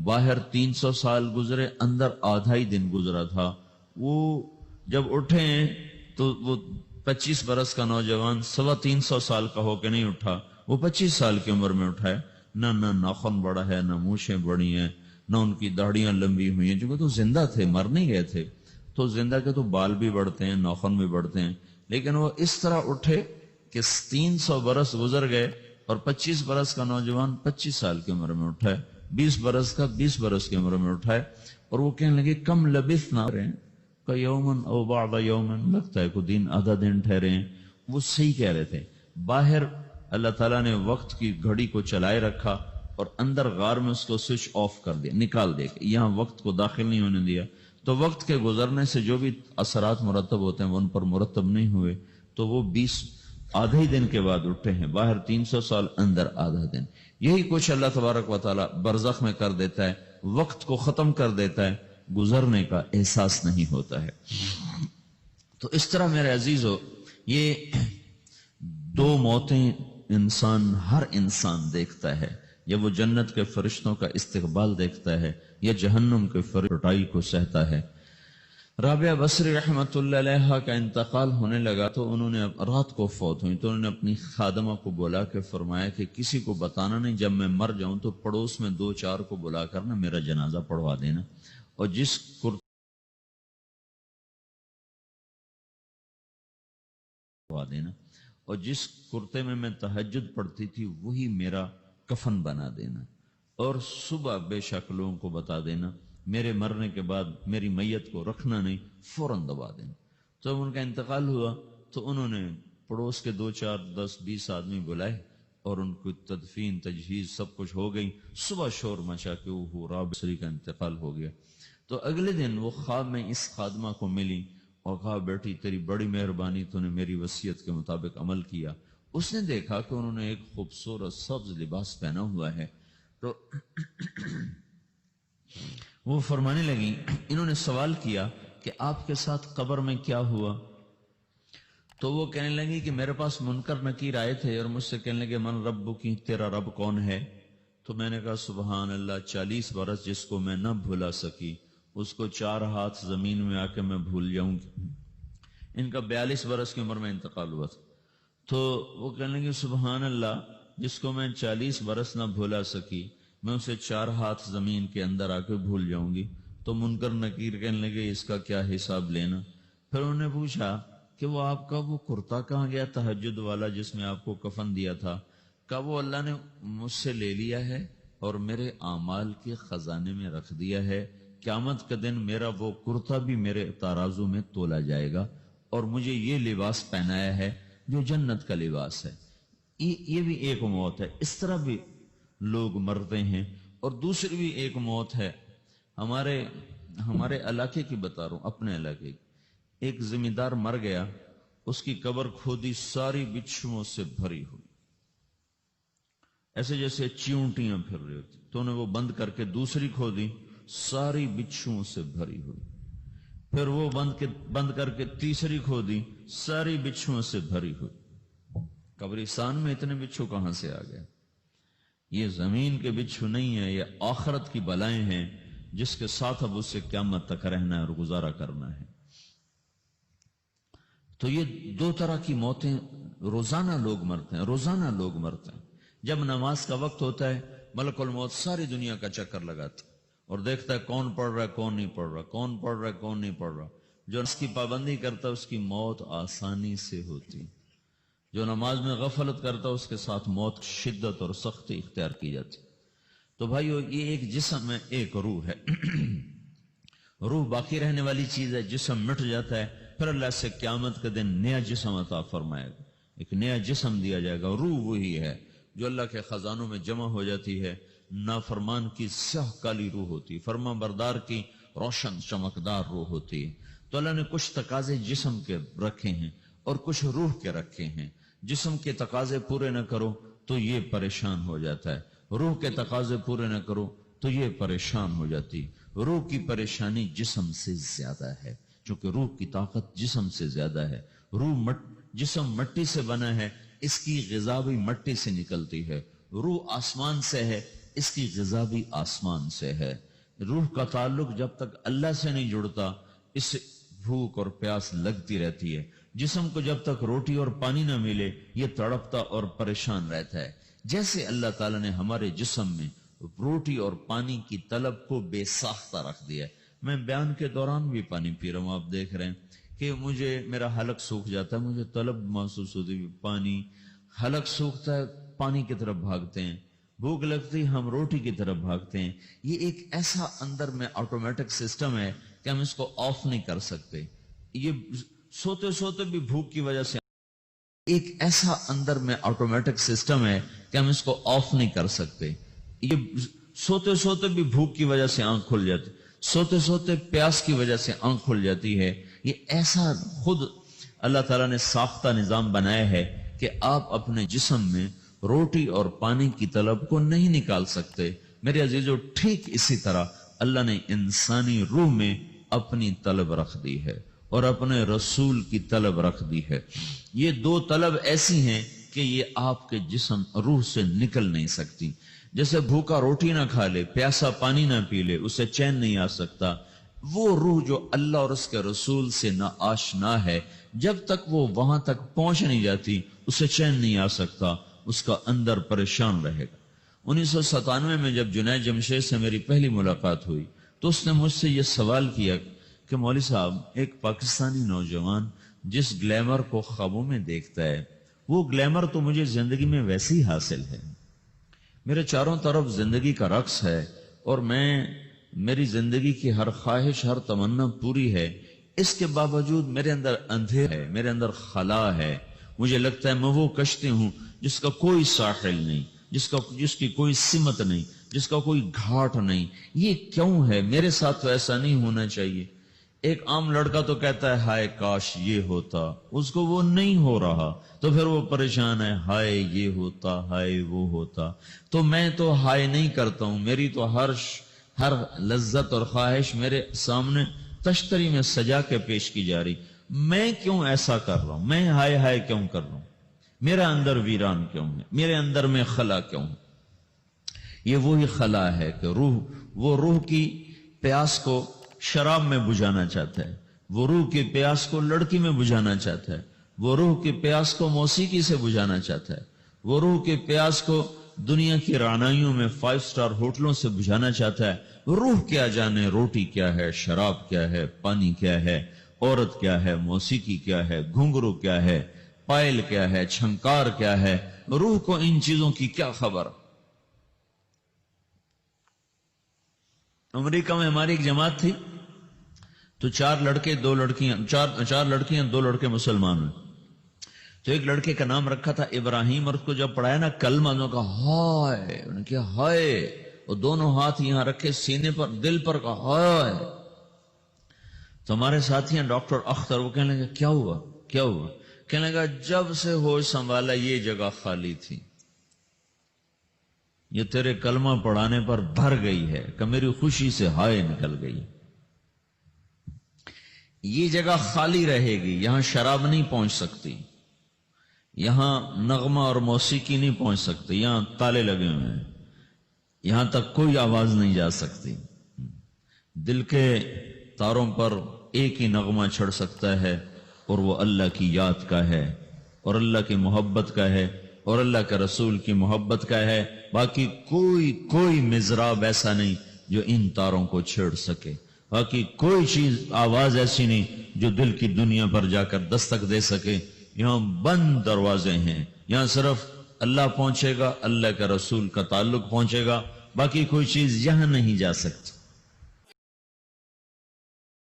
باہر 300 سال گزرے، اندر آدھا ہی دن گزرا تھا۔ وہ جب اٹھے تو وہ 25 برس کا نوجوان 325 سال کا ہو کے نہیں اٹھا، وہ 25 سال کی عمر میں اٹھا ہے۔ نہ ناخن بڑا ہے، نہ مونچھیں بڑی ہیں، نہ ان کی داڑیاں لمبی ہوئی ہیں، چونکہ تو زندہ تھے، مر نہیں گئے تھے۔ تو زندہ کے تو بال بھی بڑھتے ہیں، ناخن بھی بڑھتے ہیں، لیکن وہ اس طرح اٹھے کہ 300 برس گزر گئے اور 25 برس کا نوجوان 25 سال کی عمر میں اٹھا ہے، 20 برس کا 20 برس کی عمر میں اٹھا ہے۔ اور وہ کہنے لگے کم لبثنا کہ یومن او بعض یومن، لگتا ہے کوئی دن آدھا دن ٹھہرے ہیں۔ وہ صحیح کہہ رہے تھے۔ باہر اللہ تعالیٰ نے وقت کی گھڑی کو چلائے رکھا اور اندر غار میں اس کو سوئچ آف کر دیا، نکال دیا کہ یہاں وقت کو داخل نہیں ہونے دیا۔ تو وقت کے گزرنے سے جو بھی اثرات مرتب ہوتے ہیں وہ ان پر مرتب نہیں ہوئے، تو وہ 20 آدھے ہی دن کے بعد اٹھے ہیں۔ باہر 300 سال، اندر آدھا دن۔ یہی کچھ اللہ تبارک و تعالیٰ برزخ میں کر دیتا ہے، وقت کو ختم کر دیتا ہے، گزرنے کا احساس نہیں ہوتا ہے۔ تو اس طرح میرے عزیزو، یہ دو موتیں ہر انسان دیکھتا ہے، یا وہ جنت کے فرشتوں کا استقبال دیکھتا ہے یا جہنم کے فرٹائی کو سہتا ہے۔ رابعہ بصری رحمت اللہ علیہ کا انتقال ہونے لگا تو انہوں نے رات کو فوت ہوئی، تو انہوں نے اپنی خادمہ کو بلا کے فرمایا کہ کسی کو بتانا نہیں، جب میں مر جاؤں تو پڑوس میں 2-4 کو بلا کر نا میرا جنازہ پڑھوا دینا، اور جس کرتے میں تہجد پڑھتی تھی وہی میرا کفن بنا دینا، اور صبح بے شک لوگوں کو بتا دینا، میرے مرنے کے بعد میری میت کو رکھنا نہیں، فوراً دبا دینا۔ جب ان کا انتقال ہوا تو انہوں نے پڑوس کے 2-4-10-20 آدمی بلائے اور ان کو تدفین تجہیز سب کچھ ہو گئی۔ صبح شور مچا کہ وہ رابعہ بصری کا انتقال ہو گیا۔ تو اگلے دن وہ خواب میں اس خادمہ کو ملی اور کہا بیٹی تیری بڑی مہربانی، تو نے میری وصیت کے مطابق عمل کیا۔ اس نے دیکھا کہ انہوں نے ایک خوبصورت سبز لباس پہنا ہوا ہے، تو وہ فرمانے لگی، انہوں نے سوال کیا کہ آپ کے ساتھ قبر میں کیا ہوا؟ تو وہ کہنے لگی کہ میرے پاس منکر نکیر آئے تھے اور مجھ سے کہنے لگے من رب کی، تیرا رب کون ہے؟ تو میں نے کہا سبحان اللہ، 40 برس جس کو میں نہ بھولا سکی اس کو 4 ہاتھ زمین میں آ کے میں بھول جاؤں گی۔ ان کا 42 برس کی عمر میں انتقال ہوا تھا۔ تو وہ کہنے لگے سبحان اللہ، جس کو میں 40 برس نہ بھولا سکی میں اسے 4 ہاتھ زمین کے اندر آ کے بھول جاؤں گی۔ تو منکر نکیر کہنے لگے اس کا کیا حساب لینا؟ پھر انہوں نے پوچھا کہ وہ آپ کا وہ کرتا کہاں گیا تہجد والا جس میں آپ کو کفن دیا تھا؟ کہا وہ اللہ نے مجھ سے لے لیا ہے اور میرے اعمال کے خزانے میں رکھ دیا ہے، قیامت کے دن میرا وہ کرتا بھی میرے ترازو میں تولا جائے گا، اور مجھے یہ لباس پہنایا ہے جو جنت کا لباس ہے۔ یہ بھی ایک موت ہے، اس طرح بھی لوگ مرتے ہیں۔ اور دوسری بھی ایک موت ہے، ہمارے علاقے کی بتا رہا ہوں، اپنے علاقے کی۔ ایک زمیندار مر گیا، اس کی قبر کھودی، ساری بچھوؤں سے بھری ہوئی، ایسے جیسے چیونٹیاں پھر رہی ہوتی، تو انہیں وہ بند کر کے دوسری کھودی، ساری بچھوؤں سے بھری ہوئی، پھر وہ بند کر کے تیسری کھودی، ساری بچھوؤں سے بھری ہوئی۔ قبرستان میں اتنے بچھو کہاں سے آ گئے؟ یہ زمین کے بچھو نہیں ہے، یہ آخرت کی بلائیں ہیں جس کے ساتھ اب اس سے قیامت تک رہنا ہے اور گزارا کرنا ہے۔ تو یہ 2 طرح کی موتیں روزانہ لوگ مرتے ہیں، روزانہ لوگ مرتے ہیں۔ جب نماز کا وقت ہوتا ہے ملک الموت ساری دنیا کا چکر لگاتا ہے اور دیکھتا ہے کون پڑھ رہا ہے کون نہیں پڑھ رہا، کون پڑھ رہا ہے کون نہیں پڑھ رہا۔ جو اس کی پابندی کرتا ہے اس کی موت آسانی سے ہوتی، جو نماز میں غفلت کرتا ہے اس کے ساتھ موت شدت اور سختی اختیار کی جاتی۔ تو بھائیو، یہ ایک جسم ہے، ایک روح ہے۔ روح باقی رہنے والی چیز ہے، جسم مٹ جاتا ہے، پھر اللہ سے قیامت کے دن نیا جسم عطا فرمائے گا، ایک نیا جسم دیا جائے گا۔ روح وہی ہے جو اللہ کے خزانوں میں جمع ہو جاتی ہے۔ نافرمان کی سیاہ کالی روح ہوتی، فرما بردار کی روشن چمکدار روح ہوتی ہے۔ تو اللہ نے کچھ تقاضے جسم کے رکھے ہیں اور کچھ روح کے رکھے ہیں۔ جسم کے تقاضے پورے نہ کرو تو یہ پریشان ہو جاتا ہے، روح کے تقاضے پورے نہ کرو تو یہ پریشان ہو جاتی۔ روح کی پریشانی جسم سے زیادہ ہے، چونکہ روح کی طاقت جسم سے زیادہ ہے۔ جسم مٹی سے بنا ہے، اس کی غذا بھی مٹی سے نکلتی ہے۔ روح آسمان سے ہے، اس کی غذا بھی آسمان سے ہے۔ روح کا تعلق جب تک اللہ سے نہیں جڑتا اس سے بھوک اور پیاس لگتی رہتی ہے۔ جسم کو جب تک روٹی اور پانی نہ ملے یہ تڑپتا اور پریشان رہتا ہے۔ جیسے اللہ تعالیٰ نے ہمارے جسم میں روٹی اور پانی کی طلب کو بے ساختہ رکھ دیا ہے۔ میں بیان کے دوران بھی پانی پی رہا ہوں، آپ دیکھ رہے ہیں کہ مجھے میرا حلق سوکھ جاتا ہے، مجھے طلب محسوس ہوتی ہے پانی، حلق سوکھتا ہے پانی کی طرف بھاگتے ہیں، بھوک لگتی ہم روٹی کی طرف بھاگتے ہیں۔ یہ ایک ایسا اندر میں آٹومیٹک سسٹم ہے کہ ہم اس کو آف نہیں کر سکتے۔ یہ سوتے سوتے بھی بھوک کی وجہ سے ایک ایسا اندر میں آٹومیٹک سسٹم ہے کہ ہم اس کو آف نہیں کر سکتے۔ یہ سوتے سوتے بھی بھوک کی وجہ سے آنکھ کھل جاتی، سوتے سوتے پیاس کی وجہ سے آنکھ کھل جاتی ہے۔ یہ ایسا خود اللہ تعالیٰ نے ساختہ نظام بنایا ہے کہ آپ اپنے جسم میں روٹی اور پانی کی طلب کو نہیں نکال سکتے۔ میرے عزیزو، ٹھیک اسی طرح اللہ نے انسانی روح میں اپنی طلب رکھ دی ہے اور اپنے رسول کی طلب رکھ دی ہے۔ یہ دو طلب ایسی ہیں کہ یہ آپ کے جسم روح سے نکل نہیں سکتی۔ جیسے بھوکا روٹی نہ کھا لے، پیاسا پانی نہ پی لے، اسے چین نہیں آ سکتا۔ وہ روح جو اللہ اور اس کے رسول سے نہ آشنا ہے، جب تک وہ وہاں تک پہنچ نہیں جاتی اسے چین نہیں آ سکتا، اس کا اندر پریشان رہے گا۔ 1997 میں جب جنید جمشید سے میری پہلی ملاقات ہوئی تو اس نے مجھ سے یہ سوال کیا کہ مولوی صاحب، ایک پاکستانی نوجوان جس گلیمر کو خوابوں میں دیکھتا ہے، وہ گلیمر تو مجھے زندگی میں ویسے ہی حاصل ہے۔ میرے چاروں طرف زندگی کا رقص ہے اور میری زندگی کی ہر خواہش، ہر تمنا پوری ہے، اس کے باوجود میرے اندر اندھیر ہے، میرے اندر خلا ہے۔ مجھے لگتا ہے میں وہ کشتی ہوں جس کا کوئی ساحل نہیں، جس کی کوئی سمت نہیں، جس کا کوئی گھاٹ نہیں۔ یہ کیوں ہے؟ میرے ساتھ تو ایسا نہیں ہونا چاہیے۔ ایک عام لڑکا تو کہتا ہے ہائے کاش یہ ہوتا، اس کو وہ نہیں ہو رہا تو پھر وہ پریشان ہے، ہائے یہ ہوتا، ہائے وہ ہوتا۔ تو میں تو ہائے نہیں کرتا ہوں، میری تو ہر لذت اور خواہش میرے سامنے تشتری میں سجا کے پیش کی جا رہی۔ میں کیوں ایسا کر رہا ہوں؟ میں ہائے ہائے کیوں کر رہا ہوں؟ میرا اندر ویران کیوں ہے؟ میرے اندر میں خلا کیوں ہے؟ یہ وہی خلا ہے کہ وہ روح کی پیاس کو شراب میں بجھانا چاہتا ہے، وہ روح کی پیاس کو لڑکی میں بجھانا چاہتا ہے، وہ روح کی پیاس کو موسیقی سے بجھانا چاہتا ہے، وہ روح کی پیاس کو دنیا کی رعنائیوں میں 5 سٹار ہوٹلوں سے بجھانا چاہتا ہے۔ روح کیا جانے روٹی کیا ہے، شراب کیا ہے، پانی کیا ہے، عورت کیا ہے، موسیقی کیا ہے، گھنگرو کیا ہے، پائل کیا ہے، چھنکار کیا ہے، روح کو ان چیزوں کی کیا خبر؟ امریکہ میں ہماری ایک جماعت تھی تو 4 لڑکے 2 لڑکیاں، 4 لڑکیاں 2 لڑکے مسلمان ہیں۔ تو ایک لڑکے کا نام رکھا تھا ابراہیم، اور اس کو جب پڑھایا نا کلمہ، انہوں نے کہا ہائے، انہوں نے کہا ہائے، اور دونوں ہاتھ یہاں رکھے سینے پر، دل پر، کہا ہائے۔ تو ہمارے ساتھی ہیں ڈاکٹر اختر، وہ کہنے لگا کیا ہوا کیا ہوا؟ کہنے لگا جب سے ہوش سنبھالا یہ جگہ خالی تھی، یہ تیرے کلمہ پڑھانے پر بھر گئی ہے کہ میری خوشی سے ہائے نکل گئی۔ یہ جگہ خالی رہے گی، یہاں شراب نہیں پہنچ سکتی، یہاں نغمہ اور موسیقی نہیں پہنچ سکتی، یہاں تالے لگے ہوئے ہیں، یہاں تک کوئی آواز نہیں جا سکتی۔ دل کے تاروں پر ایک ہی نغمہ چھڑ سکتا ہے اور وہ اللہ کی یاد کا ہے اور اللہ کی محبت کا ہے اور اللہ کے رسول کی محبت کا ہے۔ باقی کوئی مزراب ایسا نہیں جو ان تاروں کو چھیڑ سکے، باقی کوئی چیز، آواز ایسی نہیں جو دل کی دنیا پر جا کر دستک دے سکے۔ یہاں بند دروازے ہیں، یہاں صرف اللہ پہنچے گا، اللہ کے رسول کا تعلق پہنچے گا، باقی کوئی چیز یہاں نہیں جا سکتی۔